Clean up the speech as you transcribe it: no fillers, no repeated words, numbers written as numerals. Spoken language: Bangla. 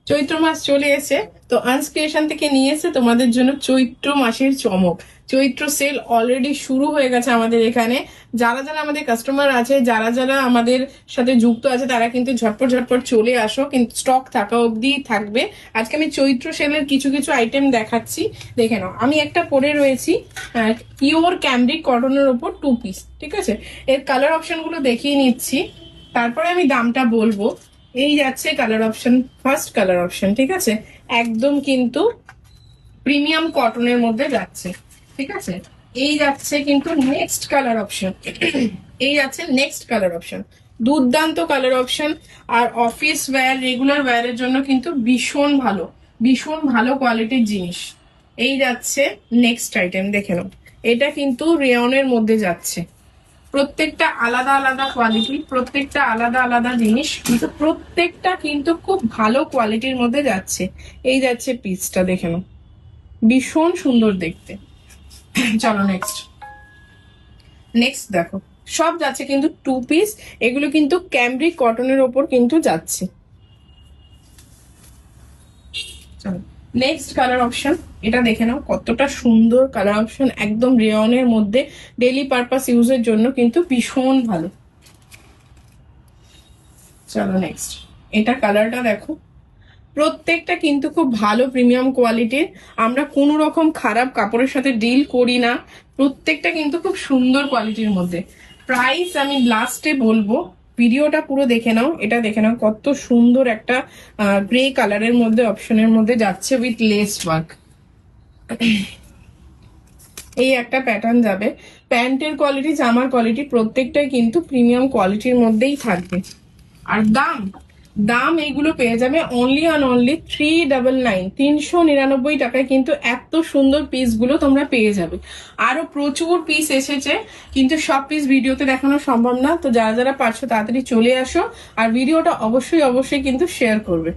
চৈত্র মাস চলে এসে, তো আনস ক্রিয়েশন থেকে নিয়ে এসে তোমাদের জন্য চৈত্র মাসের চমক। চৈত্র সেল অলরেডি শুরু হয়ে গেছে আমাদের এখানে। যারা যারা আমাদের কাস্টমার আছে, যারা যারা আমাদের সাথে যুক্ত আছে, তারা কিন্তু ঝটপট ঝটপট চলে আসো, কিন্তু স্টক থাকা অবধি থাকবে। আজকে আমি চৈত্র সেলের কিছু কিছু আইটেম দেখাচ্ছি, দেখে নাও। আমি একটা পরে রয়েছি পিওর ক্যামব্রিক কটনের ওপর 2 পিস, ঠিক আছে। এর কালার অপশন গুলো দেখিয়ে নিচ্ছি, তারপরে আমি দামটা বলবো। এই যাচ্ছে colour option, first colour option, ঠিক আছে। একদম কিন্তু প্রিমিয়াম কটনের মধ্যে যাচ্ছে, ঠিক আছে। এই যাচ্ছে কিন্তু নেক্সট কালার অপশন, এই যাচ্ছে নেক্সট কালার অপশন, দুর্দান্ত কালার অপশন। আর অফিস ওয়্যার, রেগুলার ওয়্যারের জন্য কিন্তু ভীষণ ভালো, ভীষণ ভালো কোয়ালিটির জিনিস। এই যাচ্ছে নেক্সট আইটেম, দেখে নাও। এটা কিন্তু রেয়নের মধ্যে যাচ্ছে, প্রত্যেকটা আলাদা আলাদা কোয়ালিটি, প্রত্যেকটা আলাদা আলাদা জিনিস, কিন্তু প্রত্যেকটা কিন্তু খুব ভালো কোয়ালিটির মধ্যে যাচ্ছে। এই যাচ্ছে পিসটা, দেখে নাও, ভীষণ সুন্দর দেখতে। চলো নেক্সট, নেক্সট দেখো। সব যাচ্ছে কিন্তু 2 পিস, এগুলো কিন্তু ক্যামব্রিক কটনের ওপর কিন্তু যাচ্ছে। চলো নেক্সট কালার অপশন, এটা দেখে নাও কতটা সুন্দর কালার অপশন, একদম রেয়নের মধ্যে, ডেইলি পারপাস ইউজের জন্য কিন্তু ভীষণ ভালো। চলো নেক্সট, এটা কালারটা দেখো, প্রত্যেকটা কিন্তু খুব ভালো প্রিমিয়াম কোয়ালিটির। আমরা কোনো রকম খারাপ কাপড়ের সাথে ডিল করি না, প্রত্যেকটা কিন্তু খুব সুন্দর কোয়ালিটির মধ্যে। প্রাইস আমি লাস্টে বলবো, ভিডিওটা পুরো দেখে নাও। এটা দেখে নাও কত সুন্দর একটা গ্রে কালারের মধ্যে অপশনের মধ্যে যাচ্ছে উইথ লেস ওয়ার্ক। এই একটা প্যাটার্ন যাবে। প্যান্টের কোয়ালিটি, জামার কোয়ালিটি প্রত্যেকটাই কিন্তু প্রিমিয়াম কোয়ালিটির মধ্যেই থাকবে। আর দাম, দাম এইগুলো পেয়ে যাবে অনলি অন অনলি 399, 399 টাকায় কিন্তু এত সুন্দর পিস গুলো তোমরা পেয়ে যাবে। আরো প্রচুর পিস এসেছে, কিন্তু সব পিস ভিডিওতে দেখানো সম্ভব না। তো যারা যারা পারছো তাড়াতাড়ি চলে আসো, আর ভিডিওটা অবশ্যই অবশ্যই কিন্তু শেয়ার করবে।